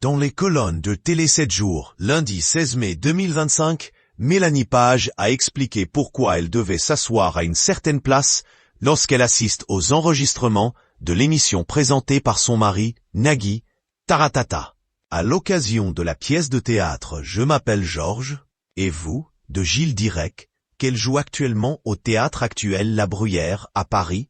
Dans les colonnes de Télé 7 jours, lundi 16 mai 2025, Mélanie Page a expliqué pourquoi elle devait s'asseoir à une certaine place lorsqu'elle assiste aux enregistrements de l'émission présentée par son mari, Nagui Taratata. À l'occasion de la pièce de théâtre Je m'appelle Georges, et vous, de Gilles Direc, qu'elle joue actuellement au Théâtre Actuel La Bruyère à Paris,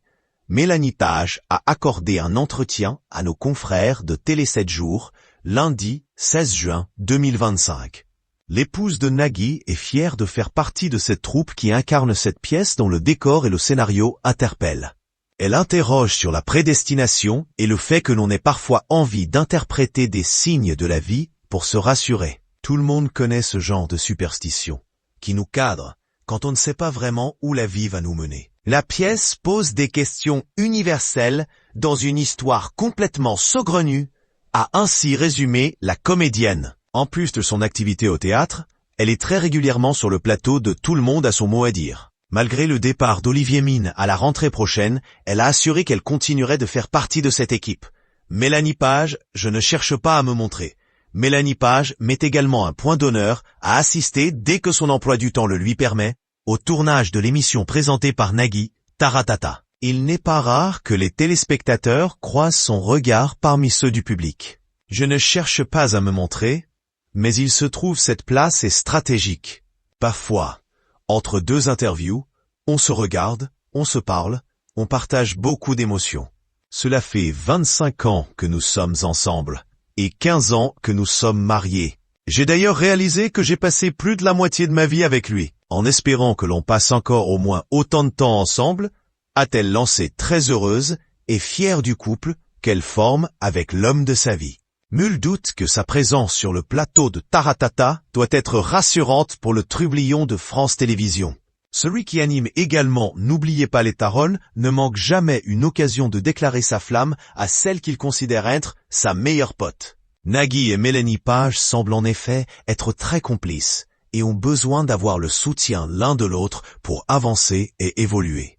Mélanie Page a accordé un entretien à nos confrères de Télé 7 jours, lundi 16 juin 2025. L'épouse de Nagui est fière de faire partie de cette troupe qui incarne cette pièce dont le décor et le scénario interpellent. Elle interroge sur la prédestination et le fait que l'on ait parfois envie d'interpréter des signes de la vie pour se rassurer. Tout le monde connaît ce genre de superstition, qui nous cadre quand on ne sait pas vraiment où la vie va nous mener. La pièce pose des questions universelles dans une histoire complètement saugrenue, a ainsi résumé la comédienne. En plus de son activité au théâtre, elle est très régulièrement sur le plateau de Tout le monde a son mot à dire. Malgré le départ d'Olivier Mine à la rentrée prochaine, elle a assuré qu'elle continuerait de faire partie de cette équipe. Mélanie Page, je ne cherche pas à me montrer. Mélanie Page met également un point d'honneur à assister, dès que son emploi du temps le lui permet, au tournage de l'émission présentée par Nagui Taratata. Il n'est pas rare que les téléspectateurs croisent son regard parmi ceux du public. Je ne cherche pas à me montrer, mais il se trouve cette place est stratégique. Parfois, entre deux interviews, on se regarde, on se parle, on partage beaucoup d'émotions. Cela fait 25 ans que nous sommes ensemble, et 15 ans que nous sommes mariés. J'ai d'ailleurs réalisé que j'ai passé plus de la moitié de ma vie avec lui. En espérant que l'on passe encore au moins autant de temps ensemble, a-t-elle lancé très heureuse et fière du couple qu'elle forme avec l'homme de sa vie. Nul doute que sa présence sur le plateau de Taratata doit être rassurante pour le trublion de France Télévisions. Celui qui anime également N'oubliez pas les Taroles ne manque jamais une occasion de déclarer sa flamme à celle qu'il considère être sa meilleure pote. Nagui et Mélanie Page semblent en effet être très complices et ont besoin d'avoir le soutien l'un de l'autre pour avancer et évoluer.